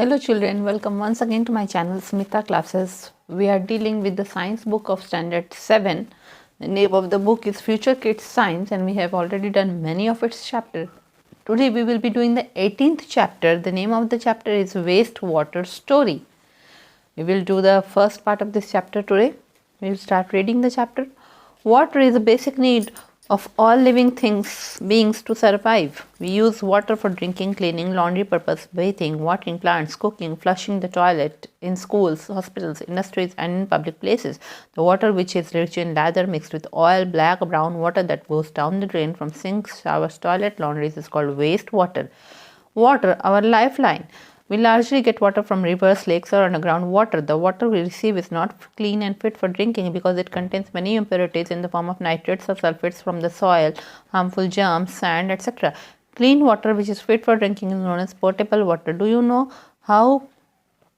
Hello children, welcome once again to my channel Smita Classes. We are dealing with the science book of standard 7. The name of the book is Future Kids Science and we have already done many of its chapters. Today we will be doing the 18th chapter. The name of the chapter is Wastewater Story. We will do the first part of this chapter today. We will start reading the chapter. Water is a basic need of all living beings to survive. We use water for drinking, cleaning, laundry purpose, bathing, watering plants, cooking, flushing the toilet, in schools, hospitals, industries and in public places. The water, which is rich in lather mixed with oil, black, brown water that goes down the drain from sinks, showers, toilet, laundries is called wastewater. Water, our lifeline. We largely get water from rivers, lakes or underground water. The water we receive is not clean and fit for drinking because it contains many impurities in the form of nitrates or sulfates from the soil, harmful germs, sand, etc. Clean water which is fit for drinking is known as potable water. Do you know how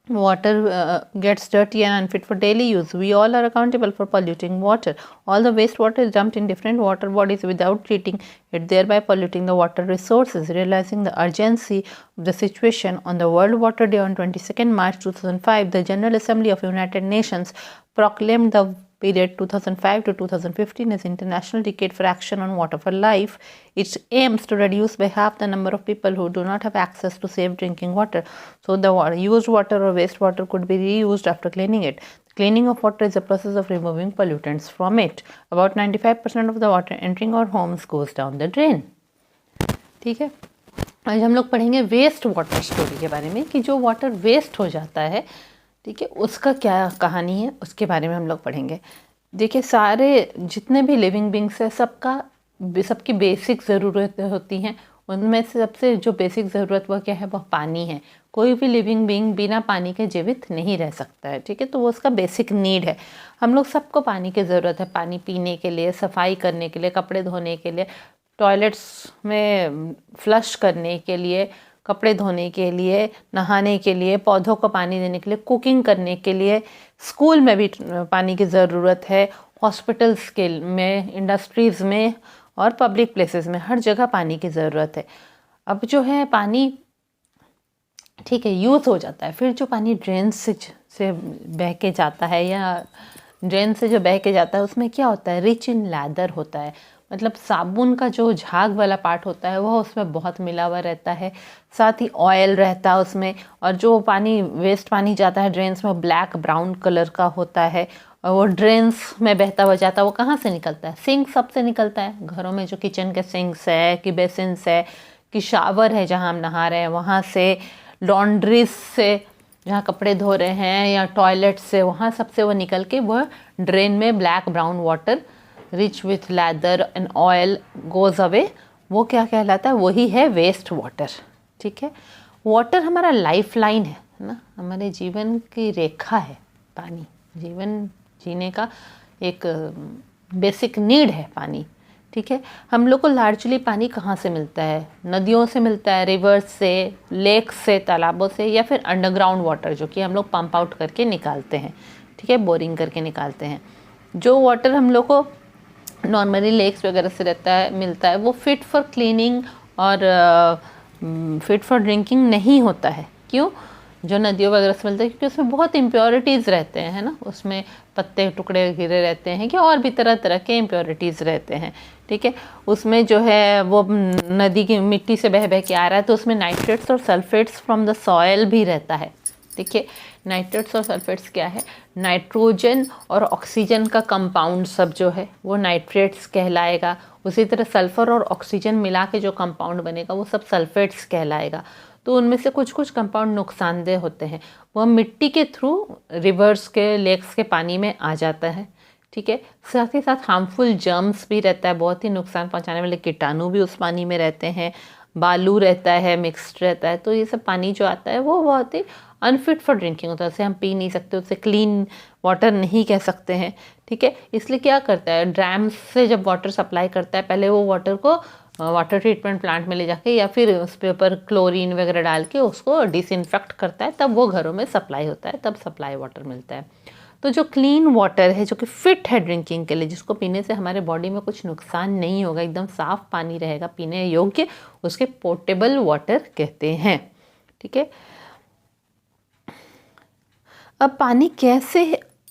water gets dirty and unfit for daily use? We all are accountable for polluting water. All the wastewater is dumped in different water bodies without treating it, thereby polluting the water resources. Realizing the urgency of the situation, on the World Water Day on 22nd March 2005, the General Assembly of United Nations proclaimed the period 2005 to 2015 as International Decade for Action on Water for Life. It aims to reduce by half the number of people who do not have access to safe drinking water. So the used water or wastewater could be reused after cleaning it. Cleaning of water is a process of removing pollutants from it. About 95% of the water entering our homes goes down the drain. ठीक है, आज हम लोग पढ़ेंगे waste water story के बारे में कि जो वाटर वेस्ट हो जाता है, ठीक है, उसका क्या कहानी है, उसके बारे में हम लोग पढ़ेंगे. देखिए, सारे जितने भी लिविंग बींग्स है सबकी बेसिक ज़रूरतें होती हैं. उनमें से सबसे जो बेसिक ज़रूरत वह क्या है, वह पानी है. कोई भी लिविंग बींग बिना पानी के जीवित नहीं रह सकता है. ठीक है, तो वो उसका बेसिक नीड है. हम लोग सबको पानी की ज़रूरत है. पानी पीने के लिए, सफाई करने के लिए, कपड़े धोने के लिए, टॉयलेट्स में फ्लश करने के लिए, कपड़े धोने के लिए, नहाने के लिए, पौधों को पानी देने के लिए, कुकिंग करने के लिए, स्कूल में भी पानी की ज़रूरत है, हॉस्पिटल्स के में, इंडस्ट्रीज़ में और पब्लिक प्लेसेस में, हर जगह पानी की ज़रूरत है. अब जो है पानी, ठीक है, यूज़ हो जाता है. फिर जो पानी ड्रेन से बह के जाता है या ड्रेन से जो बह के जाता है उसमें क्या होता है, रिच इन लैदर होता है. मतलब साबुन का जो झाग वाला पार्ट होता है वह उसमें बहुत मिला हुआ रहता है. साथ ही ऑयल रहता है उसमें. और जो पानी वेस्ट पानी जाता है ड्रेन्स में, ब्लैक ब्राउन कलर का होता है. और वो ड्रेन्स में बहता हुआ जाता है. वो कहाँ से निकलता है? सिंक सबसे निकलता है. घरों में जो किचन के सिंक्स है, कि बेसिन्स है, कि शावर है जहाँ हम नहा रहे हैं वहाँ से, लॉन्ड्रीज से जहाँ कपड़े धो रहे हैं, या टॉयलेट से, वहाँ सबसे वो निकल के वह ड्रेन में black brown water rich with leather and oil goes away. वो क्या कहलाता है? वही है वेस्ट वाटर. ठीक है, वाटर हमारा लाइफ लाइन है ना, हमारे जीवन की रेखा है. पानी जीवन जीने का एक बेसिक नीड है पानी. ठीक है, हम लोग को लार्जली पानी कहाँ से मिलता है? नदियों से मिलता है, रिवर्स से, लेक्स से, तालाबों से, या फिर अंडरग्राउंड वाटर जो कि हम लोग पंप आउट करके निकालते हैं. ठीक है, बोरिंग करके निकालते हैं. जो वाटर हम लोग को नॉर्मली लेक्स वगैरह से मिलता है वो फिट फॉर क्लीनिंग और फिट फॉर ड्रिंकिंग नहीं होता है. क्यों? जो नदियों वगैरह से मिलता है क्योंकि उसमें बहुत इम्प्योरिटीज़ रहते हैं ना. उसमें पत्ते टुकड़े गिरे रहते हैं कि और भी तरह तरह के इम्प्योरिटीज़ रहते हैं. ठीक है, उसमें जो है वो नदी की मिट्टी से बह के आ रहा है तो उसमें नाइट्रेट्स और सल्फेट्स फ्रॉम द सॉयल भी रहता है. ठीक है, नाइट्रेट्स और सल्फेट्स क्या है? नाइट्रोजन और ऑक्सीजन का कंपाउंड सब जो है वो नाइट्रेट्स कहलाएगा. उसी तरह सल्फ़र और ऑक्सीजन मिला के जो कंपाउंड बनेगा वो सब सल्फेट्स कहलाएगा. तो उनमें से कुछ कुछ कंपाउंड नुकसानदेह होते हैं. वह मिट्टी के थ्रू रिवर्स के, लेक्स के पानी में आ जाता है. ठीक है, साथ ही साथ हार्मफुल जर्म्स भी रहता है. बहुत ही नुकसान पहुंचाने वाले कीटाणु भी उस पानी में रहते हैं. बालू रहता है, मिक्स्ड रहता है. तो ये सब पानी जो आता है वो बहुत ही अनफिट फॉर ड्रिंकिंग होता है. उसे हम पी नहीं सकते, उसे क्लीन वाटर नहीं कह सकते हैं. ठीक है, इसलिए क्या करता है, ड्रैम्स से जब वाटर सप्लाई करता है पहले वो वाटर को वाटर ट्रीटमेंट प्लांट में ले जाके या फिर उस पे ऊपर क्लोरीन वगैरह डाल के उसको डिसइंफेक्ट करता है, तब वो घरों में सप्लाई होता है, तब सप्लाई वाटर मिलता है. तो जो क्लीन वाटर है, जो कि फिट है ड्रिंकिंग के लिए, जिसको पीने से हमारे बॉडी में कुछ नुकसान नहीं होगा, एकदम साफ़ पानी रहेगा पीने योग्य, उसके पोर्टेबल वाटर कहते हैं. ठीक है, अब पानी कैसे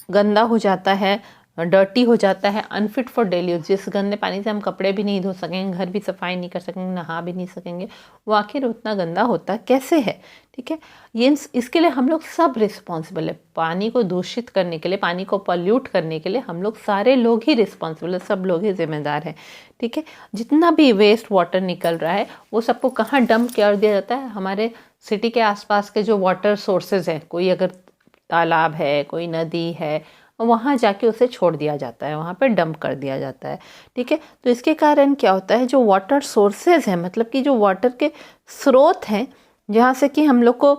गंदा हो जाता है, डर्टी हो जाता है, अनफिट फॉर डेली यूज, जिस गंदे पानी से हम कपड़े भी नहीं धो सकेंगे, घर भी सफाई नहीं कर सकेंगे, नहा भी नहीं सकेंगे, वो आखिर उतना गंदा होता कैसे है। ठीक है, ये इसके लिए हम लोग सब रिस्पॉन्सिबल है। पानी को दूषित करने के लिए, पानी को पॉल्यूट करने के लिए हम लोग सारे लोग ही रिस्पॉन्सिबल है, सब लोग ही जिम्मेदार हैं। ठीक है, जितना भी वेस्ट वाटर निकल रहा है वो सबको कहाँ डंप कर दिया जाता है, हमारे सिटी के आसपास के जो वाटर सोर्सेज हैं, कोई अगर तालाब है, कोई नदी है, वहाँ जाके उसे छोड़ दिया जाता है, वहाँ पे डंप कर दिया जाता है। ठीक है, तो इसके कारण क्या होता है, जो वाटर सोर्सेज हैं, मतलब कि जो वाटर के स्रोत हैं, जहाँ से कि हम लोग को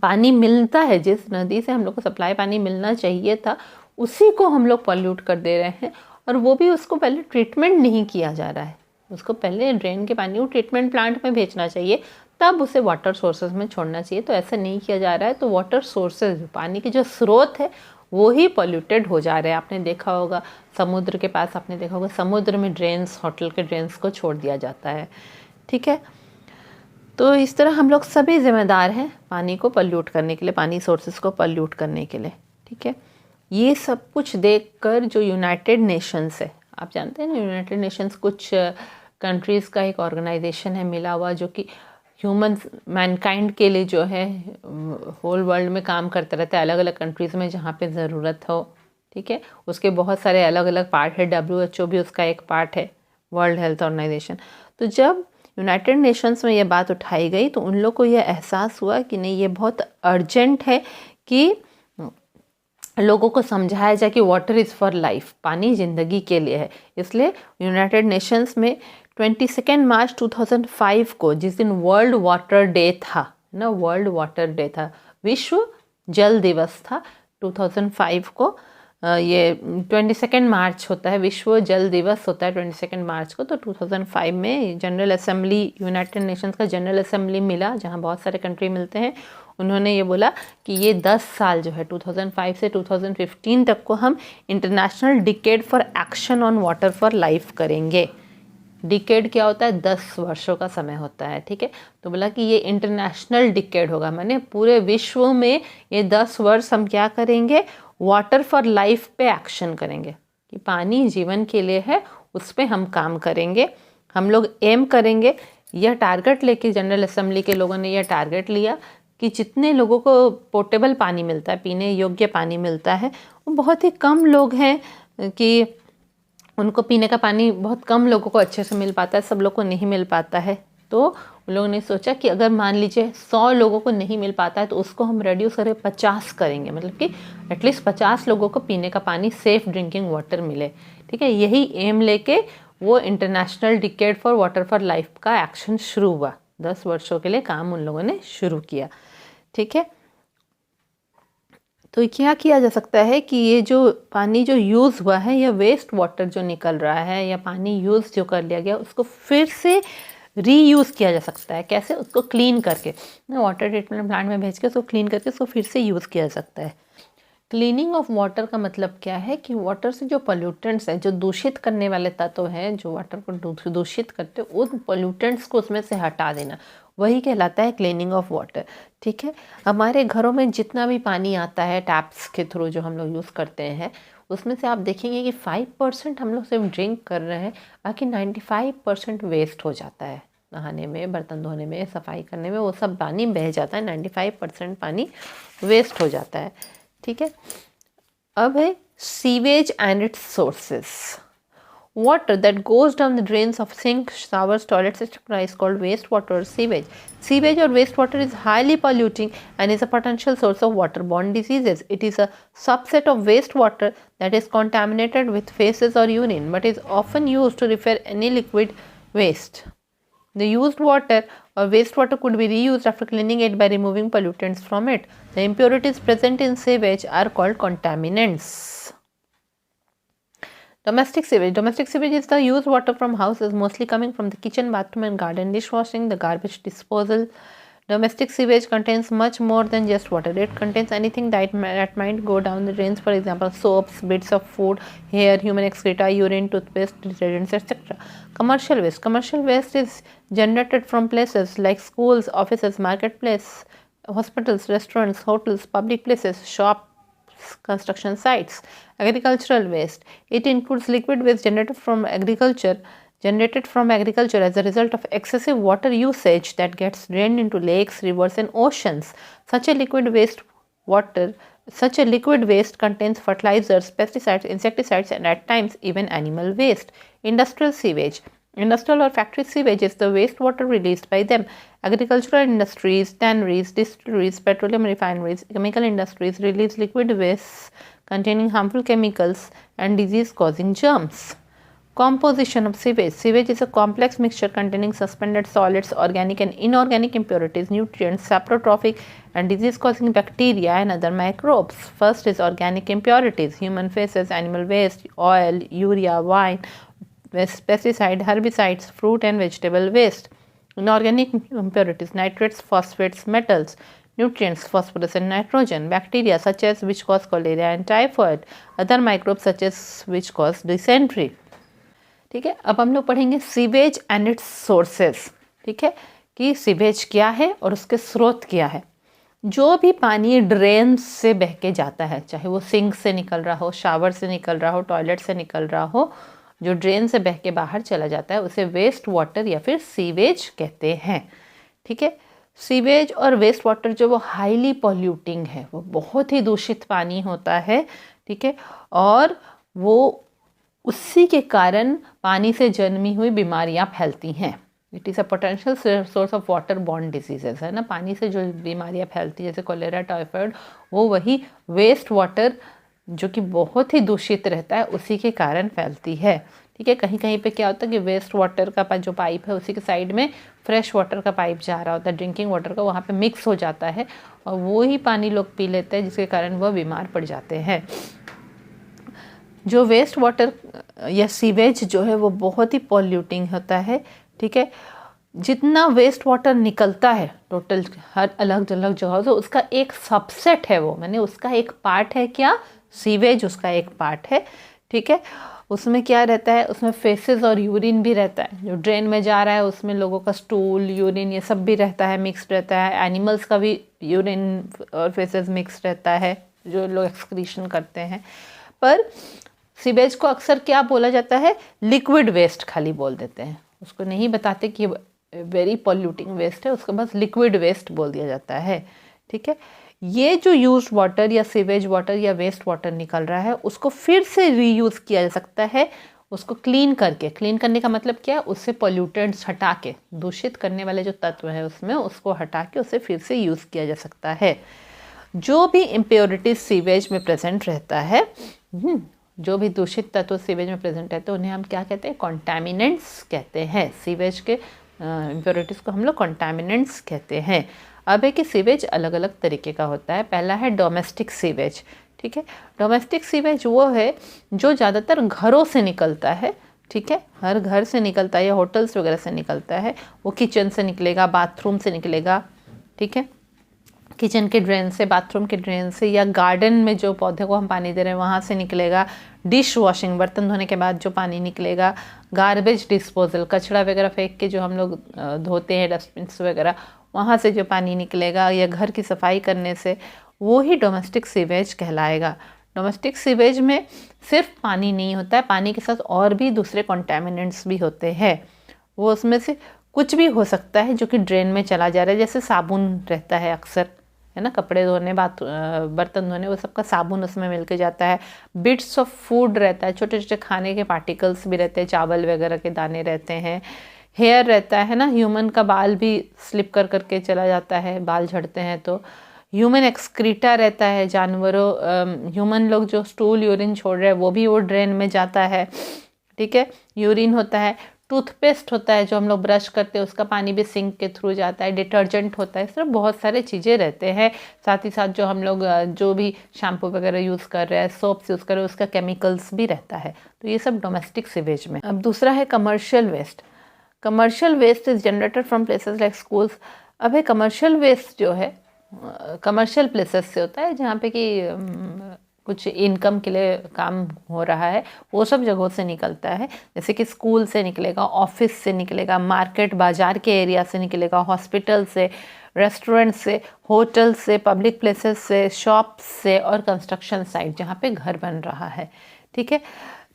पानी मिलता है, जिस नदी से हम लोग को सप्लाई पानी मिलना चाहिए था, उसी को हम लोग पॉल्यूट कर दे रहे हैं। और वो भी उसको पहले ट्रीटमेंट नहीं किया जा रहा है, उसको पहले ड्रेन के पानी को ट्रीटमेंट प्लांट में भेजना चाहिए, तब उसे वाटर सोर्सेज में छोड़ना चाहिए। तो ऐसा नहीं किया जा रहा है, तो वाटर सोर्सेज, पानी के जो स्रोत है वो ही पॉल्यूटेड हो जा रहे हैं। आपने देखा होगा समुद्र के पास, आपने देखा होगा समुद्र में ड्रेन्स, होटल के ड्रेन्स को छोड़ दिया जाता है। ठीक है, तो इस तरह हम लोग सभी जिम्मेदार हैं पानी को पॉल्यूट करने के लिए, पानी सोर्सेज को पॉल्यूट करने के लिए। ठीक है, ये सब कुछ देखकर जो यूनाइटेड नेशंस है, आप जानते हैं ना, यूनाइटेड नेशंस कुछ कंट्रीज़ का एक ऑर्गेनाइजेशन है मिला हुआ, जो कि ह्यूमन मैनकाइंड के लिए जो है होल वर्ल्ड में काम करते रहते हैं, अलग अलग कंट्रीज़ में जहाँ पे ज़रूरत हो। ठीक है, उसके बहुत सारे अलग अलग पार्ट है, WHO भी उसका एक पार्ट है, वर्ल्ड हेल्थ ऑर्गेनाइजेशन। तो जब यूनाइटेड नेशंस में ये बात उठाई गई तो उन लोग को ये एहसास हुआ कि नहीं, ये बहुत अर्जेंट है कि लोगों को समझाया जाए कि वाटर इज़ फॉर लाइफ, पानी ज़िंदगी के लिए है। इसलिए यूनाइटेड नेशंस में 22 मार्च 2005 को, जिस दिन वर्ल्ड वाटर डे था ना, वर्ल्ड वाटर डे था, विश्व जल दिवस था 2005 को, ये 22 मार्च होता है, विश्व जल दिवस होता है 22 मार्च को। तो 2005 में जनरल असेंबली, यूनाइटेड नेशंस का जनरल असेंबली मिला, जहाँ बहुत सारे कंट्री मिलते हैं, उन्होंने ये बोला कि ये 10 साल जो है 2005 से 2015 तक को हम international decade for action on water for life करेंगे। डिकेड क्या होता है, 10 वर्षों का समय होता है। ठीक है, तो बोला कि ये इंटरनेशनल डिकेड होगा, माने पूरे विश्व में ये 10 वर्ष हम क्या करेंगे, वाटर फॉर लाइफ पे एक्शन करेंगे, कि पानी जीवन के लिए है, उस पर हम काम करेंगे। हम लोग एम करेंगे, यह टारगेट लेके जनरल असेंबली के लोगों ने यह टारगेट लिया कि जितने लोगों को पोर्टेबल पानी मिलता है, पीने योग्य पानी मिलता है, वो बहुत ही कम लोग हैं कि उनको पीने का पानी बहुत कम लोगों को अच्छे से मिल पाता है, सब लोग को नहीं मिल पाता है। तो उन लोगों ने सोचा कि अगर मान लीजिए 100 लोगों को नहीं मिल पाता है तो उसको हम रिड्यूस करें, 50 करेंगे, मतलब कि एटलीस्ट 50 लोगों को पीने का पानी, सेफ ड्रिंकिंग वाटर मिले। ठीक है, यही एम लेके वो international decade for water for life का एक्शन शुरू हुआ। 10 वर्षों के लिए काम उन लोगों ने शुरू किया। ठीक है, तो क्या किया जा सकता है कि ये जो पानी जो यूज़ हुआ है, या वेस्ट वाटर जो निकल रहा है, या पानी यूज़ जो कर लिया गया, उसको फिर से रीयूज़ किया जा सकता है। कैसे, उसको क्लीन करके, वाटर ट्रीटमेंट प्लांट में भेज के उसको क्लीन करके उसको फिर से यूज़ किया जा सकता है। क्लीनिंग ऑफ वाटर का मतलब क्या है कि वाटर से जो पोल्यूटेंट्स हैं, जो दूषित करने वाले तत्व हैं, जो वाटर को दूषित करते हैं, उन पोल्यूटेंट्स को उसमें से हटा देना, वही कहलाता है क्लीनिंग ऑफ वाटर। ठीक है, हमारे घरों में जितना भी पानी आता है टैप्स के थ्रू जो हम लोग यूज़ करते हैं, उसमें से आप देखेंगे कि 5% हम लोग सिर्फ ड्रिंक कर रहे हैं, बाकी 95% वेस्ट हो जाता है। नहाने में, बर्तन धोने में, सफाई करने में, वो सब पानी बह जाता है, 95% पानी वेस्ट हो जाता है। ठीक है, अब है sewage and it's sources. Water that goes down the drains of sinks, showers, toilets, etc. is called wastewater or sewage. Sewage or wastewater is highly polluting and is a potential source of waterborne diseases. It is a subset of wastewater that is contaminated with feces or urine, but is often used to refer any liquid waste. The used water or wastewater could be reused after cleaning it by removing pollutants from it. The impurities present in sewage are called contaminants. Domestic sewage. Domestic sewage is the used water from houses, mostly coming from the kitchen, bathroom and garden, dishwashing, the garbage disposal. Domestic sewage contains much more than just water. It contains anything that might go down the drains, for example, soaps, bits of food, hair, human excreta, urine, toothpaste, detergents, etc. Commercial waste is generated from places like schools, offices, marketplace, hospitals, restaurants, hotels, public places, shops, construction sites. Agricultural waste. It includes liquid waste generated from agriculture as a result of excessive water usage that gets drained into lakes, rivers and oceans. Such a liquid waste contains fertilizers, pesticides, insecticides and at times even animal waste. Industrial sewage. Industrial or factory sewage is the wastewater released by them. Agricultural industries, tanneries, distilleries, petroleum refineries, chemical industries release liquid waste containing harmful chemicals and disease-causing germs. Composition of sewage. Sewage is a complex mixture containing suspended solids, organic and inorganic impurities, nutrients, saprotrophic and disease-causing bacteria and other microbes. First is organic impurities, human feces, animal waste, oil, urea, wine, pesticide, herbicides, fruit and vegetable waste. Inorganic impurities, nitrates, phosphates, metals. Nutrients, phosphorus and nitrogen. Bacteria such as which cause cholera and typhoid. Other microbes such as which cause dysentery. ठीक है, अब हम लोग पढ़ेंगे sewage and it's sources. ठीक है, कि sewage क्या है और उसके स्रोत क्या है. जो भी पानी ड्रेन से बह के जाता है, चाहे वो सिंक से निकल रहा हो, शावर से निकल रहा हो, टॉयलेट से निकल रहा हो, जो ड्रेन से बह के बाहर चला जाता है उसे वेस्ट वाटर या फिर सीवेज कहते हैं. ठीक है, सीवेज और वेस्ट वाटर जो वो हाईली पॉल्यूटिंग है, वो बहुत ही दूषित पानी होता है. ठीक है, और वो उसी के कारण पानी से जन्मी हुई बीमारियां फैलती हैं. It is a potential source of water borne diseases. है ना, पानी से जो बीमारियां फैलती हैं जैसे कोलेरा, टाइफाइड, वो वही वेस्ट वाटर जो कि बहुत ही दूषित रहता है उसी के कारण फैलती है. ठीक है, कहीं कहीं पे क्या होता है कि वेस्ट वाटर का जो पाइप है उसी के साइड में फ्रेश वाटर का पाइप जा रहा होता है, ड्रिंकिंग वाटर का, वहाँ पे मिक्स हो जाता है और वो ही पानी लोग पी लेते हैं जिसके कारण वह बीमार पड़ जाते हैं. जो वेस्ट वाटर या सीवेज जो है वो बहुत ही पॉल्यूटिंग होता है. ठीक है, जितना वेस्ट वाटर निकलता है टोटल हर अलग अलग जगह से, उसका एक सबसेट है, वो मैंने उसका एक पार्ट है. क्या? सीवेज उसका एक पार्ट है. ठीक है, उसमें क्या रहता है, उसमें फेसेस और यूरिन भी रहता है. जो ड्रेन में जा रहा है उसमें लोगों का स्टूल, यूरिन ये सब भी रहता है, मिक्स्ड रहता है. एनिमल्स का भी यूरिन और फेसेस मिक्स रहता है जो लोग एक्सक्रीशन करते हैं. पर सीवेज को अक्सर क्या बोला जाता है, लिक्विड वेस्ट खाली बोल देते हैं, उसको नहीं बताते कि वेरी पॉल्यूटिंग वेस्ट है, उसको बस लिक्विड वेस्ट बोल दिया जाता है. ठीक है, ये जो यूज वाटर या सीवेज वाटर या वेस्ट वाटर निकल रहा है उसको फिर से रीयूज़ किया जा सकता है. उसको क्लीन करके, क्लीन करने का मतलब क्या है, उससे पॉल्यूटेंट्स हटा के, दूषित करने वाले जो तत्व है उसमें उसको हटा के उसे फिर से यूज़ किया जा सकता है. जो भी इम्प्योरिटीज सीवेज में प्रेजेंट रहता है, जो भी दूषित तत्व सीवेज में प्रेजेंट रहते हैं उन्हें हम क्या कहते हैं, कॉन्टैमिनेंट्स कहते हैं. सीवेज के इम्प्योरिटीज़ को हम लोग कॉन्टैमिनेंट्स कहते हैं. अब है कि सीवेज अलग अलग तरीके का होता है. पहला है डोमेस्टिक सीवेज. ठीक है, डोमेस्टिक सीवेज वो है जो ज़्यादातर घरों से निकलता है. ठीक है, हर घर से निकलता है या होटल्स वगैरह से निकलता है. वो किचन से निकलेगा, बाथरूम से निकलेगा. ठीक है, किचन के ड्रेन से, बाथरूम के ड्रेन से, या गार्डन में जो पौधे को हम पानी दे रहे हैं वहाँ से निकलेगा. डिश वॉशिंग, बर्तन धोने के बाद जो पानी निकलेगा. गार्बेज डिस्पोजल, कचरा वगैरह फेंक के जो हम लोग धोते हैं, डस्टबिन्स वगैरह, वहाँ से जो पानी निकलेगा, या घर की सफाई करने से, वो ही डोमेस्टिक सीवेज कहलाएगा. डोमेस्टिक सीवेज में सिर्फ पानी नहीं होता है, पानी के साथ और भी दूसरे कॉन्टैमिनेंट्स भी होते हैं. वो उसमें से कुछ भी हो सकता है जो कि ड्रेन में चला जा रहा है. जैसे साबुन रहता है अक्सर, है ना, कपड़े धोने, बर्तन धोने, वो सबका साबुन उसमें मिलके जाता है. बिट्स ऑफ फूड रहता है, छोटे छोटे खाने के पार्टिकल्स भी रहते हैं, चावल वगैरह के दाने रहते हैं. हेयर रहता है ना, ह्यूमन का बाल भी स्लिप कर करके चला जाता है, बाल झड़ते हैं तो. ह्यूमन एक्सक्रीटा रहता है, जानवरों, ह्यूमन लोग जो स्टूल यूरिन छोड़ रहे हैं वो भी वो ड्रेन में जाता है. ठीक है, यूरिन होता है. टूथपेस्ट होता है जो हम लोग ब्रश करते हैं, उसका पानी भी सिंक के थ्रू जाता है. डिटर्जेंट होता है. इस तरह बहुत सारे चीज़ें रहते हैं. साथ ही साथ जो हम लोग जो भी शैम्पू वगैरह यूज़ कर रहे हैं, सोप्स यूज़ कर रहे हैं, उसका केमिकल्स भी रहता है. तो ये सब डोमेस्टिक सीवेज में. अब दूसरा है commercial waste. Commercial waste is generated from places like schools. अब है कमर्शियल वेस्ट जो है कमर्शियल प्लेसेस से होता है, जहाँ पे कि कुछ इनकम के लिए काम हो रहा है, वो सब जगहों से निकलता है। जैसे कि स्कूल से निकलेगा, ऑफिस से निकलेगा, मार्केट बाजार के एरिया से निकलेगा, हॉस्पिटल से, रेस्टोरेंट से, होटल से, पब्लिक प्लेसेस से, शॉप से और कंस्ट्रक्शन साइट जहाँ पे घर बन रहा है। ठीक है,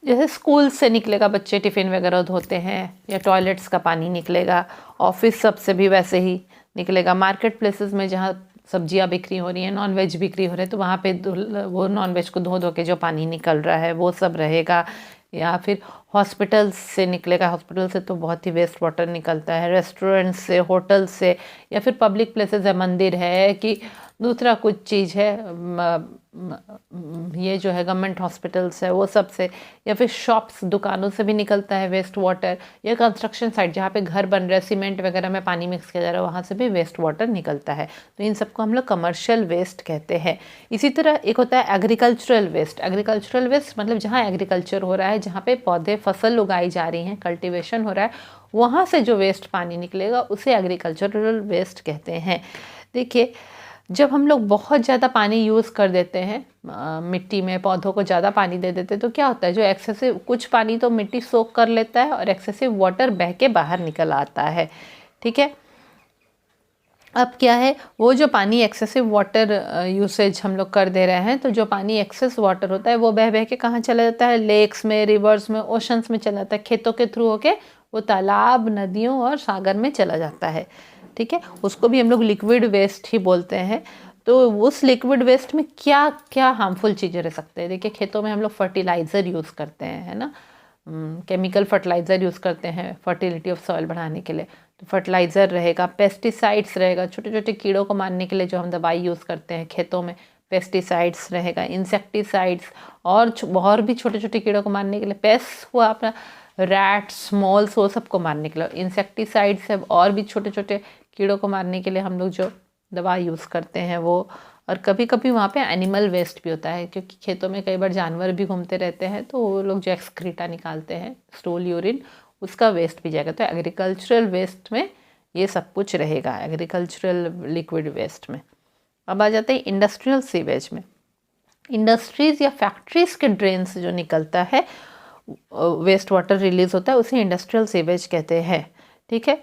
जैसे स्कूल से निकलेगा, बच्चे टिफ़िन वगैरह धोते हैं, या टॉयलेट्स का पानी निकलेगा। ऑफिस सब से भी वैसे ही निकलेगा। मार्केट प्लेसेस में जहाँ सब्जियां बिक्री हो रही हैं, नॉन वेज बिक्री हो रहे हैं, तो वहाँ पे वो नॉन वेज को धो धो के जो पानी निकल रहा है वो सब रहेगा। या फिर हॉस्पिटल से निकलेगा, हॉस्पिटल से तो बहुत ही वेस्ट वाटर निकलता है। रेस्टोरेंट से, होटल से, या फिर पब्लिक प्लेसेस है, मंदिर है कि दूसरा कुछ चीज़ है, ये जो है गवर्नमेंट हॉस्पिटल्स है वो सब से, या फिर शॉप्स, दुकानों से भी निकलता है वेस्ट वाटर। या कंस्ट्रक्शन साइट जहाँ पे घर बन रहा है, सीमेंट वगैरह में पानी मिक्स किया जा रहा है, वहाँ से भी वेस्ट वाटर निकलता है। तो इन सबको हम लोग कमर्शियल वेस्ट कहते हैं। इसी तरह एक होता है एग्रीकल्चरल वेस्ट। एग्रीकल्चरल वेस्ट मतलब जहाँ एग्रीकल्चर हो रहा है, जहाँ पे पौधे फसल उगाई जा रही हैं, कल्टिवेशन हो रहा है, वहाँ से जो वेस्ट पानी निकलेगा उसे एग्रीकल्चरल वेस्ट कहते हैं। देखिए, जब हम लोग बहुत ज़्यादा पानी यूज़ कर देते हैं, मिट्टी में पौधों को ज़्यादा पानी दे देते हैं, तो क्या होता है, जो एक्सेसिव, कुछ पानी तो मिट्टी सोख कर लेता है और एक्सेसिव वाटर बह के बाहर निकल आता है। ठीक है, अब क्या है, वो जो पानी एक्सेसिव वाटर यूसेज हम लोग कर दे रहे हैं, तो जो पानी एक्सेस वाटर होता है वो बह बह के कहाँ चला जाता है, लेक्स में, रिवर्स में, ओशंस में चला जाता है। खेतों के थ्रू होके वो तालाब, नदियों और सागर में चला जाता है। ठीक है, उसको भी हम लोग लिक्विड वेस्ट ही बोलते हैं। तो उस लिक्विड वेस्ट में क्या क्या हार्मफुल चीज़ें रह सकते हैं। देखिए, खेतों में हम लोग फर्टिलाइज़र यूज़ करते हैं, है ना, केमिकल फर्टिलाइज़र यूज़ करते हैं फर्टिलिटी ऑफ सॉइल बढ़ाने के लिए। तो फर्टिलाइज़र रहेगा, पेस्टिसाइड्स रहेगा, छोटे छोटे कीड़ों को मारने के लिए जो हम दवाई यूज़ करते हैं खेतों में, पेस्टिसाइड्स रहेगा, इंसेक्टिसाइड्स, और भी छोटे छोटे कीड़ों को मारने के लिए, पेस्ट हुआ अपना, रैट्स, मॉल्स, वो सबको मारने के लिए इंसेक्टिसाइड्स है। और भी छोटे छोटे कीड़ों को मारने के लिए हम लोग जो दवा यूज़ करते हैं वो। और कभी कभी वहाँ पे एनिमल वेस्ट भी होता है, क्योंकि खेतों में कई बार जानवर भी घूमते रहते हैं, तो वो लोग जो एक्सक्रीटा निकालते हैं, स्टूल, यूरिन, उसका वेस्ट भी जाएगा। तो एग्रीकल्चरल वेस्ट में ये सब कुछ रहेगा, एग्रीकल्चरल लिक्विड वेस्ट में। अब आ जाते हैं इंडस्ट्रियल सीवेज में। इंडस्ट्रीज़ या फैक्ट्रीज़ के ड्रेन से जो निकलता है वेस्ट वाटर रिलीज होता है, उसे इंडस्ट्रियल सीवेज कहते हैं। ठीक है,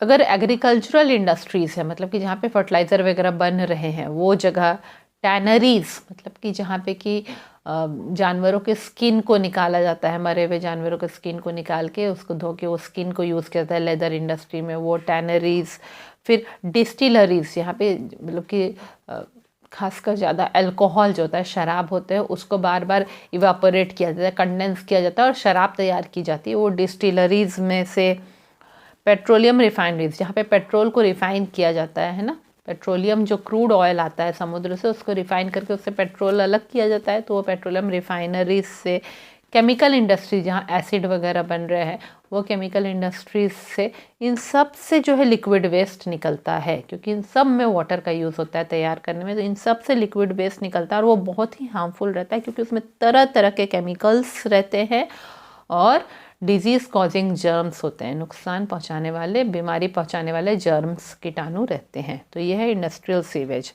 अगर एग्रीकल्चरल इंडस्ट्रीज़ है, मतलब कि जहाँ पे फर्टिलाइज़र वगैरह बन रहे हैं, वो जगह, टैनरीज मतलब कि जहाँ पे कि जानवरों के स्किन को निकाला जाता है, मरे हुए जानवरों के स्किन को निकाल के उसको धो के वो स्किन को यूज़ किया जाता है लेदर इंडस्ट्री में, वो टैनरीज। फिर डिस्टिलरीज, यहाँ पे मतलब कि खासकर ज़्यादा अल्कोहल जो होता है, शराब होते हैं, उसको बार बार इवापोरेट किया जाता है, कंडेंस किया जाता है और शराब तैयार की जाती है, वो डिस्टिलरीज में से। पेट्रोलियम रिफाइनरीज, जहाँ पे पेट्रोल को रिफाइन किया जाता है ना, पेट्रोलियम जो क्रूड ऑयल आता है समुद्र से, उसको रिफाइन करके उससे पेट्रोल अलग किया जाता है, तो वो पेट्रोलियम रिफाइनरीज से। केमिकल इंडस्ट्री, जहाँ एसिड वगैरह बन रहे हैं, वो केमिकल इंडस्ट्रीज से। इन सब से जो है लिक्विड वेस्ट निकलता है, क्योंकि इन सब में वाटर का यूज़ होता है तैयार करने में, तो इन सब से लिक्विड वेस्ट निकलता है और वो बहुत ही हार्मफुल रहता है, क्योंकि उसमें तरह तरह के केमिकल्स रहते हैं और डिजीज़ कॉजिंग जर्म्स होते हैं, नुकसान पहुंचाने वाले, बीमारी पहुंचाने वाले जर्म्स, कीटाणु रहते हैं। तो ये है इंडस्ट्रियल सीवेज।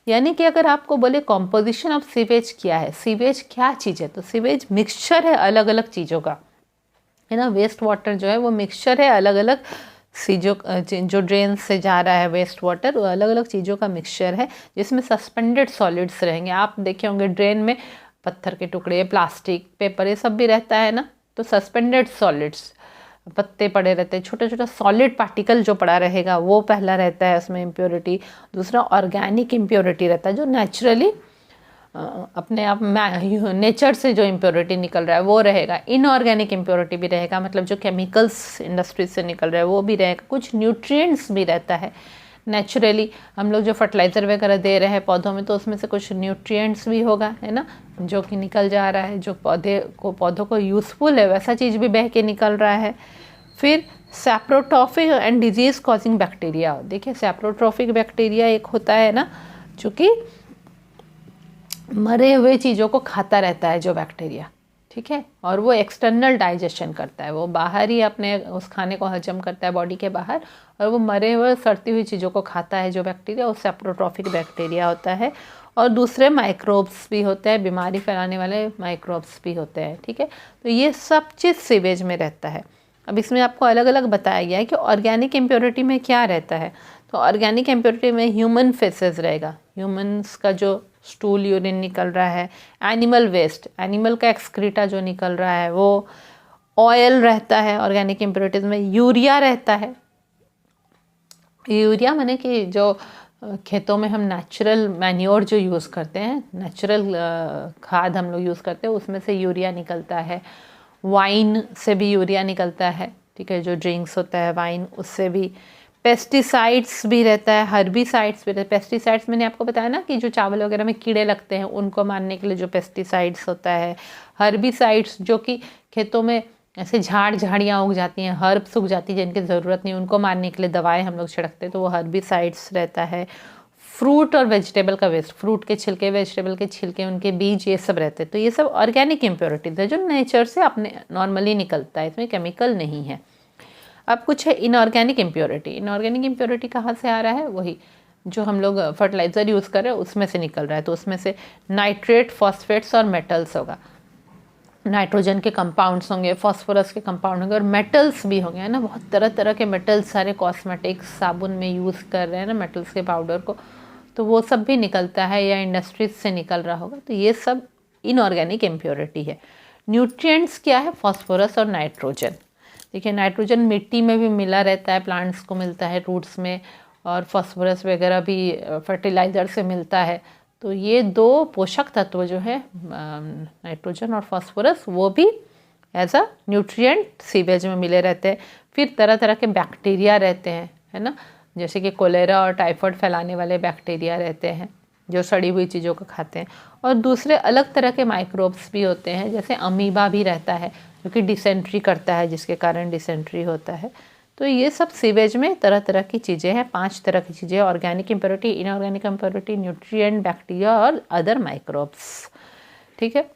यानी कि अगर आपको बोले कॉम्पोजिशन ऑफ सीवेज क्या है, सीवेज क्या चीज़ है, तो सीवेज मिक्सचर है अलग अलग चीज़ों का, है ना। वेस्ट वाटर जो है वो मिक्सचर है अलग अलग चीज़ों, जो ड्रेन से जा रहा है वेस्ट वाटर, वो अलग अलग चीज़ों का मिक्सचर है, जिसमें सस्पेंडेड सॉलिड्स रहेंगे। आप देखे होंगे ड्रेन में पत्थर के टुकड़े, प्लास्टिक, पेपर, ये सब भी रहता है ना। तो सस्पेंडेड सॉलिड्स, पत्ते पड़े रहते हैं, छोटा छोटा सॉलिड पार्टिकल जो पड़ा रहेगा वो पहला रहता है उसमें इम्प्योरिटी। दूसरा ऑर्गेनिक इम्प्योरिटी रहता है, जो नेचुरली अपने आप नेचर से जो इम्प्योरिटी निकल रहा है वो रहेगा। इनऑर्गेनिक इम्प्योरिटी भी रहेगा, मतलब जो केमिकल्स इंडस्ट्रीज से निकल रहा है वो भी रहेगा। कुछ न्यूट्रिएंट्स भी रहता है नेचुरली, हम लोग जो फर्टिलाइज़र वगैरह दे रहे हैं पौधों में, तो उसमें से कुछ न्यूट्रिएंट्स भी होगा, है ना, जो कि निकल जा रहा है, जो पौधों को यूज़फुल है वैसा चीज़ भी बह के निकल रहा है। फिर सैप्रोट्रॉफिक एंड डिजीज़ कॉजिंग बैक्टीरिया। देखिए, सैप्रोट्रॉफिक बैक्टीरिया एक होता है ना, जो कि मरे हुए चीज़ों को खाता रहता है जो बैक्टीरिया, ठीक है, और वो एक्सटर्नल डाइजेशन करता है, वो बाहर ही अपने उस खाने को हजम करता है बॉडी के बाहर, और वो मरे हुए सड़ती हुई चीज़ों को खाता है जो बैक्टीरिया, वो सैप्रोट्रॉफिक बैक्टीरिया होता है। और दूसरे माइक्रोब्स भी होते हैं, बीमारी फैलाने वाले माइक्रोब्स भी होते हैं, ठीक है। तो ये सब चीज़ सीवेज में रहता है। अब इसमें आपको अलग अलग बताया गया है कि ऑर्गेनिक इम्प्योरिटी में क्या रहता है। तो ऑर्गेनिक इम्प्योरिटी में ह्यूमन फेसेस रहेगा, ह्यूमन्स का जो स्टूल यूरिन निकल रहा है, एनिमल वेस्ट, एनिमल का एक्सक्रीटा जो निकल रहा है वो, ऑयल रहता है ऑर्गेनिक इम्प्योरिटीज में, यूरिया रहता है। यूरिया माने कि जो खेतों में हम नेचुरल मैन्योर जो यूज़ करते हैं, नेचुरल खाद हम लोग यूज़ करते हैं, उसमें से यूरिया निकलता है। वाइन से भी यूरिया निकलता है, ठीक है, जो ड्रिंक्स होता है वाइन, उससे भी। पेस्टिसाइड्स भी रहता है, हर्बिसाइड्स भी रहता है। पेस्टिसाइड्स मैंने आपको बताया ना कि जो चावल वगैरह में कीड़े लगते हैं उनको मारने के लिए जो पेस्टिसाइड्स होता है। हर्बिसाइड्स जो कि खेतों में ऐसे झाड़ियाँ उग जाती हैं, हर्ब्स उग जाती है जिनकी ज़रूरत नहीं, उनको मारने के लिए दवाएं हम लोग छिड़कते हैं, तो वो हर्बिसाइड्स रहता है। फ्रूट और वेजिटेबल का वेस्ट, फ्रूट के छिलके, वेजिटेबल के छिलके, उनके बीज, ये सब रहते हैं। तो ये सब ऑर्गेनिक इम्प्योरिटीज है जो नेचर से अपने नॉर्मली निकलता है, इसमें केमिकल नहीं है। अब कुछ है इनऑर्गेनिक इम्प्योरिटी। इनऑर्गेनिक इम्प्योरिटी कहाँ से आ रहा है? वही जो हम लोग फर्टिलाइज़र यूज़ कर रहे हैं उसमें से निकल रहा है। तो उसमें से नाइट्रेट, फॉस्फेट्स और मेटल्स होगा। नाइट्रोजन के कंपाउंड्स होंगे, फास्फोरस के कंपाउंड होंगे और मेटल्स भी होंगे, है ना। बहुत तरह तरह के मेटल्स, सारे कॉस्मेटिक्स, साबुन में यूज़ कर रहे हैं ना मेटल्स के पाउडर को, तो वो सब भी निकलता है या इंडस्ट्रीज से निकल रहा होगा। तो ये सब इनऑर्गेनिक इम्प्योरिटी है। न्यूट्रिएंट्स क्या है? फास्फोरस और नाइट्रोजन। देखिए, नाइट्रोजन मिट्टी में भी मिला रहता है, प्लांट्स को मिलता है रूट्स में, और फास्फोरस वगैरह भी फर्टिलाइज़र से मिलता है। तो ये दो पोषक तत्व जो है नाइट्रोजन और फास्फोरस, वो भी एज अ न्यूट्रिएंट सीवेज में मिले रहते हैं। फिर तरह तरह के बैक्टीरिया रहते हैं, है ना, जैसे कि कोलेरा और टाइफाइड फैलाने वाले बैक्टीरिया रहते हैं जो सड़ी हुई चीज़ों को खाते हैं। और दूसरे अलग तरह के माइक्रोब्स भी होते हैं, जैसे अमीबा भी रहता है जो कि डिसेंट्री करता है, जिसके कारण डिसेंट्री होता है। तो ये सब सीवेज में तरह तरह की चीज़ें हैं, 5 तरह की चीज़ें: organic impurity, inorganic impurity, nutrient, bacteria और अदर माइक्रोब्स, ठीक है।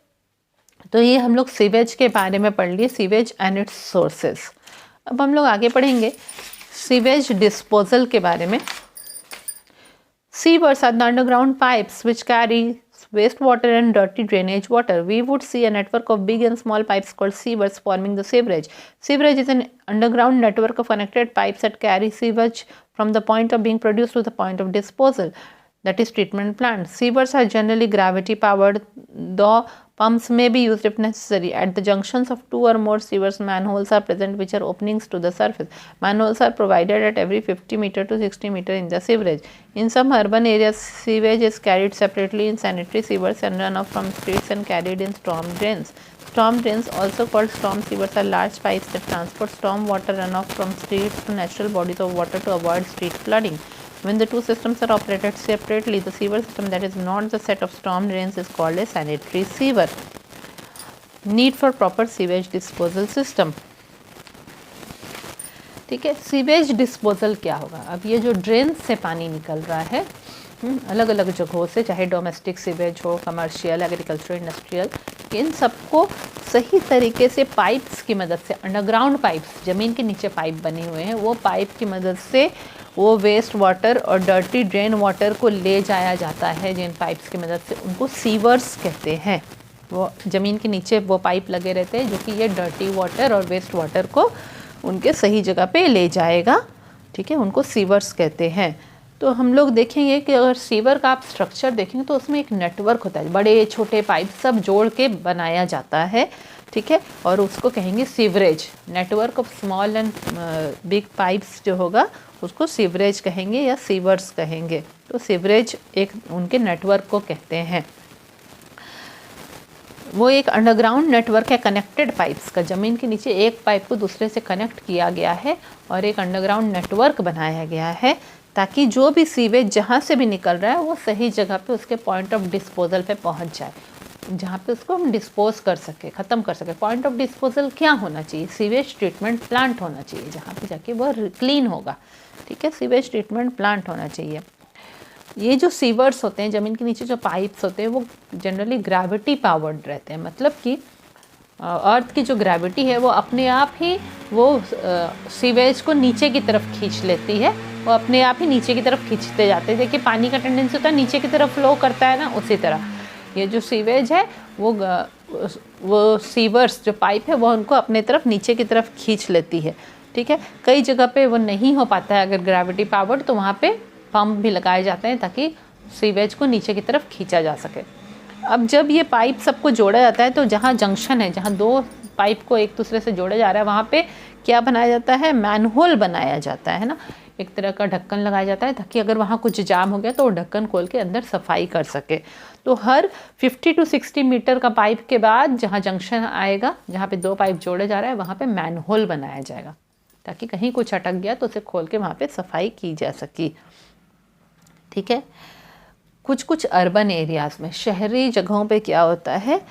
तो ये हम लोग सीवेज के बारे में पढ़ लिए, सीवेज एंड इट्स सोर्सेज। अब हम लोग आगे पढ़ेंगे सीवेज डिस्पोजल के बारे में। Sewers are the underground pipes which carry wastewater and dirty drainage water. We would see a network of big and small pipes called sewers forming the sewerage. Sewerage is an underground network of connected pipes that carry sewage from the point of being produced to the point of disposal, that is treatment plant. Sewers are generally gravity powered, though pumps may be used if necessary. At the junctions of 2 or more sewers, manholes are present which are openings to the surface. Manholes are provided at every 50 meter to 60 meter in the sewerage. In some urban areas, sewage is carried separately in sanitary sewers and run off from streets and carried in storm drains. Storm drains, also called storm sewers, are large pipes that transport storm water runoff from streets to natural bodies of water to avoid street flooding. When the two systems are operated separately, the sewer system that is not the set of storm drains is called a sanitary sewer. Need for proper sewage disposal system. ठीक है, sewage disposal क्या होगा? अब ये जो drain से पानी निकल रहा है अलग अलग जगहों से, चाहे डोमेस्टिक सीवेज हो, कमर्शियल, एग्रीकल्चर, इंडस्ट्रियल, इन सबको सही तरीके से पाइप्स की मदद से, अंडरग्राउंड पाइप्स, ज़मीन के नीचे पाइप बने हुए हैं, वो पाइप की मदद से वो वेस्ट वाटर और डर्टी ड्रेन वाटर को ले जाया जाता है। जिन पाइप्स की मदद से, उनको सीवर्स कहते हैं। वो ज़मीन के नीचे वो पाइप लगे रहते हैं जो कि ये डर्टी वाटर और वेस्ट वाटर को उनके सही जगह पे ले जाएगा, ठीक है, उनको सीवर्स कहते हैं। तो हम लोग देखेंगे कि अगर सीवर का आप स्ट्रक्चर देखेंगे तो उसमें एक नेटवर्क होता है, बड़े छोटे पाइप सब जोड़ के बनाया जाता है, ठीक है, और उसको कहेंगे sewerage. Network of small and big pipes जो होगा उसको सीवरेज कहेंगे या सीवर्स कहेंगे। तो सीवरेज एक उनके नेटवर्क को कहते हैं। वो एक अंडरग्राउंड नेटवर्क है कनेक्टेड पाइप्स का, ज़मीन के नीचे एक पाइप को दूसरे से कनेक्ट किया गया है और एक अंडरग्राउंड नेटवर्क बनाया गया है, ताकि जो भी सीवेज जहाँ से भी निकल रहा है वो सही जगह पे उसके पॉइंट ऑफ डिस्पोजल पे पहुँच जाए, जहाँ पे उसको हम डिस्पोज कर सके, ख़त्म कर सके। पॉइंट ऑफ डिस्पोजल क्या होना चाहिए? सीवेज ट्रीटमेंट प्लांट होना चाहिए, जहाँ पे जाके वह क्लीन होगा, ठीक है, सीवेज ट्रीटमेंट प्लांट होना चाहिए। ये जो सीवर्स होते हैं, ज़मीन के नीचे जो पाइप्स होते हैं, वो जनरली ग्रेविटी पावर्ड रहते हैं, मतलब कि अर्थ की जो ग्रेविटी है वो अपने आप ही वो सीवेज को नीचे की तरफ खींच लेती है, वो अपने आप ही नीचे की तरफ खींचते जाते हैं। देखिए पानी का टेंडेंसी होता है नीचे की तरफ फ्लो करता है ना, उसी तरह ये जो सीवेज है वो सीवर्स जो पाइप है वो उनको अपने तरफ नीचे की तरफ खींच लेती है। ठीक है, कई जगह पे वो नहीं हो पाता है अगर ग्रेविटी पावर्ड, तो वहाँ पे पंप भी लगाए जाते हैं ताकि सीवेज को नीचे की तरफ खींचा जा सके। अब जब ये पाइप सबको जोड़ा जाता है तो जहाँ जंक्शन है, जहाँ दो पाइप को एक दूसरे से जोड़ा जा रहा है, वहाँ पे क्या बनाया जाता है, मैनहोल बनाया जाता है ना, एक तरह का ढक्कन लगाया जाता है ताकि अगर वहाँ कुछ जाम हो गया तो वो ढक्कन खोल के अंदर सफाई कर सके। तो हर 50 to 60 मीटर का पाइप के बाद जहाँ जंक्शन आएगा, जहाँ पे दो पाइप जोड़े जा रहा है, वहाँ पे मैनहोल बनाया जाएगा ताकि कहीं कुछ अटक गया तो उसे खोल के वहाँ पे सफाई की जा सके। ठीक है, कुछ कुछ अर्बन एरियाज़ में, शहरी जगहों पे क्या होता है,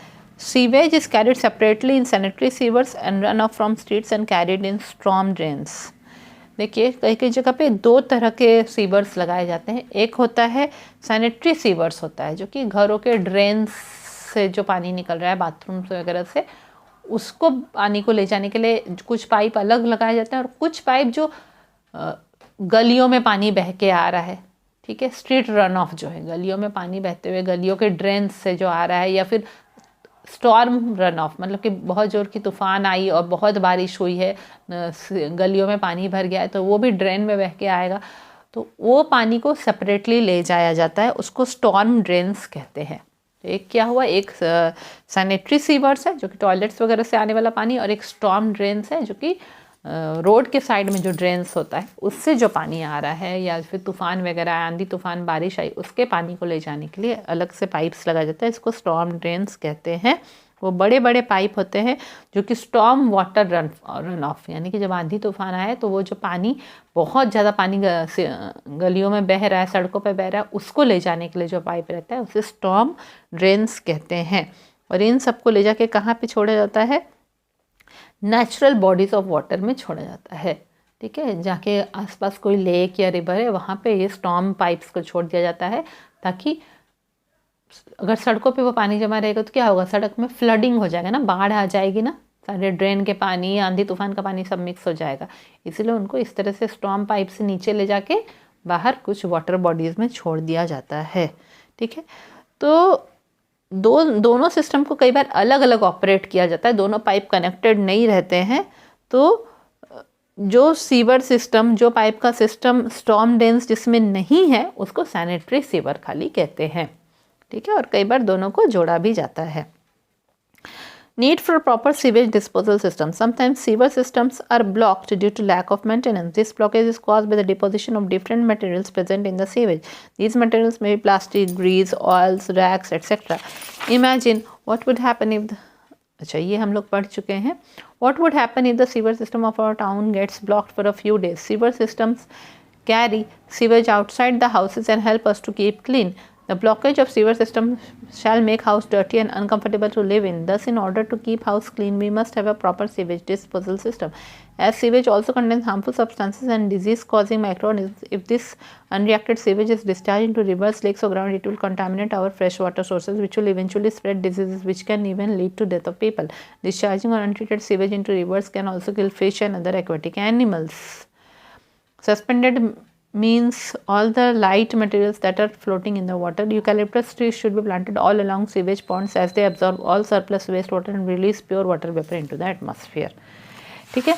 sewage is carried separately in sanitary sewers and run of from streets and carried in storm drains. देखिए कई कई जगह पे दो तरह के सीवर्स लगाए जाते हैं। एक होता है सैनिटरी सीवर्स होता है जो कि घरों के ड्रेन्स से जो पानी निकल रहा है बाथरूम से वगैरह से, उसको पानी को ले जाने के लिए कुछ पाइप अलग लगाए जाते हैं, और कुछ पाइप जो गलियों में पानी बह के आ रहा है, ठीक है, स्ट्रीट रन ऑफ जो है, गलियों में पानी बहते हुए गलियों के ड्रेन से जो आ रहा है, या फिर स्टॉर्म रन ऑफ, मतलब कि बहुत ज़ोर की तूफान आई और बहुत बारिश हुई है, गलियों में पानी भर गया है, तो वो भी ड्रेन में बह के आएगा, तो वो पानी को सेपरेटली ले जाया जाता है, उसको स्टॉर्म ड्रेन्स कहते हैं। एक क्या हुआ, एक सैनिटरी सीवर्स है जो कि टॉयलेट्स वगैरह से आने वाला पानी, और एक स्टॉर्म ड्रेन्स है जो कि रोड के साइड में जो ड्रेन्स होता है उससे जो पानी आ रहा है, या फिर तूफान वगैरह, आंधी तूफान बारिश आई, उसके पानी को ले जाने के लिए अलग से पाइप्स लगाया जाता है, इसको स्टॉर्म ड्रेन्स कहते हैं। वो बड़े बड़े पाइप होते हैं जो कि स्टॉर्म वाटर रन ऑफ, यानी कि जब आंधी तूफान आए तो वो जो पानी, बहुत ज़्यादा पानी गलियों में बह रहा है, सड़कों पर बह रहा है, उसको ले जाने के लिए जो पाइप रहता है उसे स्टॉर्म ड्रेन्स कहते हैं। और इन सबको ले जाके कहाँ पे छोड़ा जाता है, नेचुरल बॉडीज़ ऑफ वाटर में छोड़ा जाता है। ठीक है, जाके आसपास कोई लेक या रिवर है वहाँ पे ये स्टॉर्म पाइप्स को छोड़ दिया जाता है, ताकि अगर सड़कों पे वो पानी जमा रहेगा तो क्या होगा, सड़क में फ्लडिंग हो जाएगा ना, बाढ़ आ जाएगी ना, सारे ड्रेन के पानी, आंधी तूफान का पानी सब मिक्स हो जाएगा। इसीलिए उनको इस तरह से स्टॉर्म पाइप से नीचे ले जाके बाहर कुछ वाटर बॉडीज़ में छोड़ दिया जाता है। ठीक है, तो दोनों सिस्टम को कई बार अलग अलग ऑपरेट किया जाता है, दोनों पाइप कनेक्टेड नहीं रहते हैं, तो जो सीवर सिस्टम, जो पाइप का सिस्टम स्टॉर्म ड्रेन्स जिसमें नहीं है उसको सैनिटरी सीवर खाली कहते हैं। ठीक है, और कई बार दोनों को जोड़ा भी जाता है। Need for proper sewage disposal system. Sometimes sewer systems are blocked due to lack of maintenance. This blockage is caused by the deposition of different materials present in the sewage. These materials may be plastic, grease, oils, rags, etc. Imagine what would happen if अच्छा ये हम लोग पढ़ चुके हैं। What would happen if the sewer system of our town gets blocked for a few days? Sewer systems carry sewage outside the houses and help us to keep clean. The blockage of sewer system shall make house dirty and uncomfortable to live in. Thus, in order to keep house clean, we must have a proper sewage disposal system. As sewage also contains harmful substances and disease-causing microorganisms, if this unreacted sewage is discharged into rivers, lakes, or ground, it will contaminate our freshwater sources, which will eventually spread diseases, which can even lead to death of people. Discharging or untreated sewage into rivers can also kill fish and other aquatic animals. Suspended means all the light materials that are floating in the water. Eucalyptus trees should be planted all along sewage ponds as they absorb all surplus wastewater and release pure water vapor into the atmosphere. ठीक है,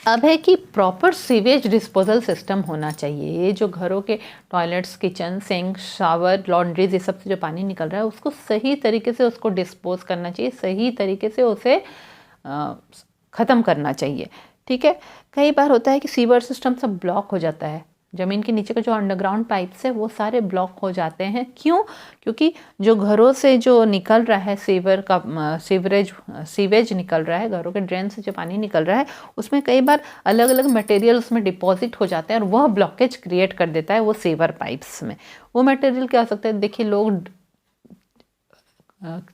अब है कि proper sewage disposal system होना चाहिए। ये जो घरों के toilets, kitchen, sink, shower, laundries, ये सब से जो पानी निकल रहा है उसको सही तरीके से उसको डिस्पोज करना चाहिए, सही तरीके से उसे ख़त्म करना चाहिए। ठीक है, कई बार होता है कि सीवर सिस्टम सब ब्लॉक हो जाता है, ज़मीन के नीचे का जो अंडरग्राउंड पाइप्स है वो सारे ब्लॉक हो जाते हैं। क्यों? क्योंकि जो घरों से जो निकल रहा है सीवेज निकल रहा है, घरों के ड्रेन से जो पानी निकल रहा है उसमें कई बार अलग अलग मटेरियल उसमें डिपॉजिट हो जाते हैं और वह ब्लॉकेज क्रिएट कर देता है वो सीवर पाइप्स में। वो मटेरियल क्या हो सकता है, देखिए लोग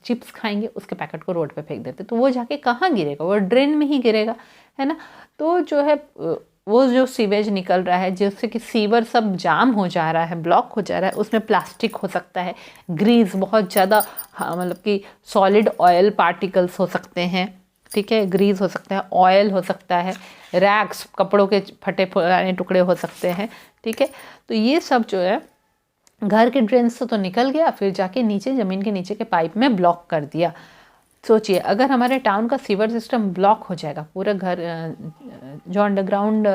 चिप्स खाएंगे, उसके पैकेट को रोड पे फेंक देते, तो वो जाके कहाँ गिरेगा, वो ड्रेन में ही गिरेगा, है ना। तो जो है वो जो सीवेज निकल रहा है जिससे कि सीवर सब जाम हो जा रहा है, ब्लॉक हो जा रहा है, उसमें प्लास्टिक हो सकता है, ग्रीस, बहुत ज़्यादा मतलब कि सॉलिड ऑयल पार्टिकल्स हो सकते हैं, ठीक है, ग्रीस हो सकता है, ऑयल हो सकता है, रैग्स, कपड़ों के फटे पुराने टुकड़े हो सकते हैं। ठीक है, तो ये सब जो है घर के ड्रेन से तो निकल गया, फिर जाके नीचे ज़मीन के नीचे के पाइप में ब्लॉक कर दिया। सोचिए अगर हमारे टाउन का सीवर सिस्टम ब्लॉक हो जाएगा, पूरा घर जो अंडरग्राउंड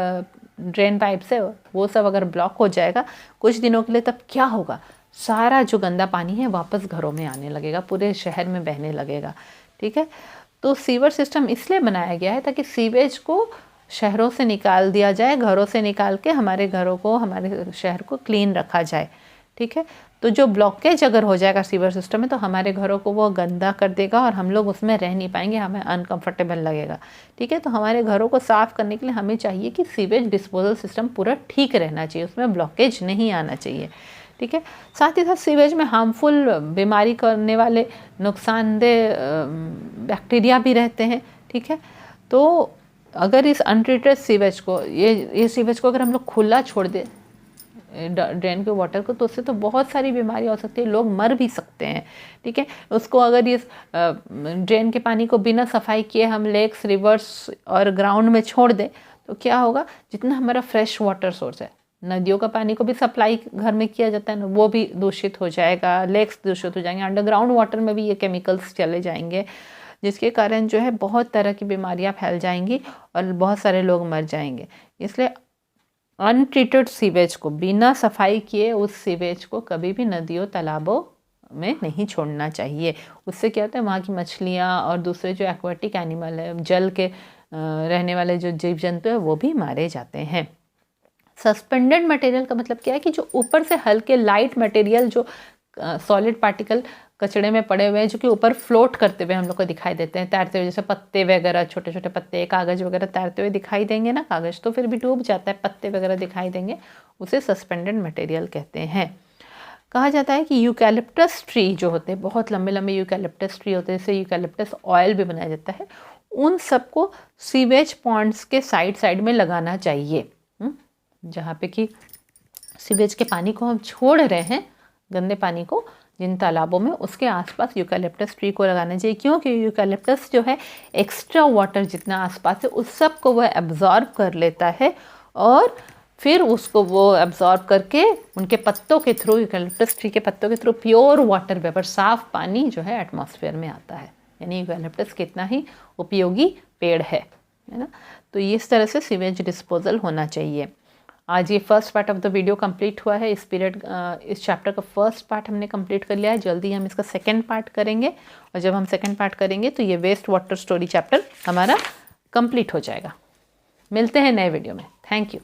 ड्रेन पाइप से वो सब अगर ब्लॉक हो जाएगा कुछ दिनों के लिए, तब क्या होगा? सारा जो गंदा पानी है वापस घरों में आने लगेगा, पूरे शहर में बहने लगेगा। ठीक है, तो सीवर सिस्टम इसलिए बनाया गया है ताकि सीवेज को शहरों से निकाल दिया जाए, घरों से निकाल के हमारे घरों को, हमारे शहर को क्लीन रखा जाए। ठीक है, तो जो ब्लॉकेज अगर हो जाएगा सीवर सिस्टम में तो हमारे घरों को वो गंदा कर देगा और हम लोग उसमें रह नहीं पाएंगे, हमें अनकंफर्टेबल लगेगा। ठीक है, तो हमारे घरों को साफ़ करने के लिए हमें चाहिए कि सीवेज डिस्पोजल सिस्टम पूरा ठीक रहना चाहिए, उसमें ब्लॉकेज नहीं आना चाहिए। ठीक है, साथ ही साथ सीवेज में हार्मफुल, बीमारी करने वाले, नुकसानदेह बैक्टीरिया भी रहते हैं। ठीक है, तो अगर इस अनट्रीटेड सीवेज को, ये सीवेज को अगर हम लोग खुला छोड़ दें ड्रेन के वाटर को, तो उससे तो बहुत सारी बीमारियाँ हो सकती है, लोग मर भी सकते हैं। ठीक है, उसको अगर इस ड्रेन के पानी को बिना सफाई किए हम लेक्स, रिवर्स और ग्राउंड में छोड़ दें तो क्या होगा? जितना हमारा फ्रेश वाटर सोर्स है, नदियों का पानी को भी सप्लाई घर में किया जाता है ना, वो भी दूषित हो जाएगा, लेक्स दूषित हो जाएंगे, अंडरग्राउंड वाटर में भी ये केमिकल्स चले जाएंगे, जिसके कारण जो है बहुत तरह की बीमारियां फैल जाएंगी और बहुत सारे लोग मर जाएंगे। इसलिए अनट्रीटेड सीवेज को, बिना सफाई किए उस सीवेज को कभी भी नदियों, तालाबों में नहीं छोड़ना चाहिए। उससे क्या होता है, वहाँ की मछलियाँ और दूसरे जो एक्वाटिक एनिमल है, जल के रहने वाले जो जीव जंतु है, वो भी मारे जाते हैं। सस्पेंडेड मटेरियल का मतलब क्या है कि जो ऊपर से हल्के लाइट मटेरियल, जो सॉलिड पार्टिकल कचड़े में पड़े हुए हैं, जो कि ऊपर फ्लोट करते हुए हम लोग को दिखाई देते हैं, तैरते हुए, जैसे पत्ते वगैरह, छोटे छोटे पत्ते, कागज़ वगैरह तैरते हुए दिखाई देंगे ना। कागज़ तो फिर भी डूब जाता है, पत्ते वगैरह दिखाई देंगे, उसे सस्पेंडेड मटेरियल कहते हैं। कहा जाता है कि यूकैलिप्टस ट्री जो होते हैं, बहुत लंबे लंबे यूकैलिप्टस ट्री होते हैं, इससे यूकैलिप्टस ऑयल भी बनाया जाता है, उन सबको सीवेज पॉन्ड्स के साइड साइड में लगाना चाहिए। जहाँ पे कि सीवेज के पानी को हम छोड़ रहे हैं, गंदे पानी को, जिन तालाबों में, उसके आसपास यूकैलिप्टस ट्री को लगाना चाहिए। क्योंकि यूकैलिप्टस जो है एक्स्ट्रा वाटर जितना आसपास है उस सब को वह एब्जॉर्ब कर लेता है और फिर उसको वो एब्जॉर्ब करके उनके पत्तों के थ्रू, यूकैलिप्टस ट्री के पत्तों के थ्रू प्योर वाटर वेपर, साफ पानी जो है एटमॉस्फेयर में आता है। यानी यूकैलिप्टस कितना ही उपयोगी पेड़ है ना। तो इस तरह से सीवेज डिस्पोजल होना चाहिए। आज ये first part of the video complete हुआ है। इस चैप्टर का फर्स्ट पार्ट हमने कंप्लीट कर लिया है। जल्दी हम इसका सेकंड पार्ट करेंगे और जब हम सेकंड पार्ट करेंगे तो ये वेस्ट वाटर स्टोरी चैप्टर हमारा कंप्लीट हो जाएगा। मिलते हैं नए वीडियो में। Thank you.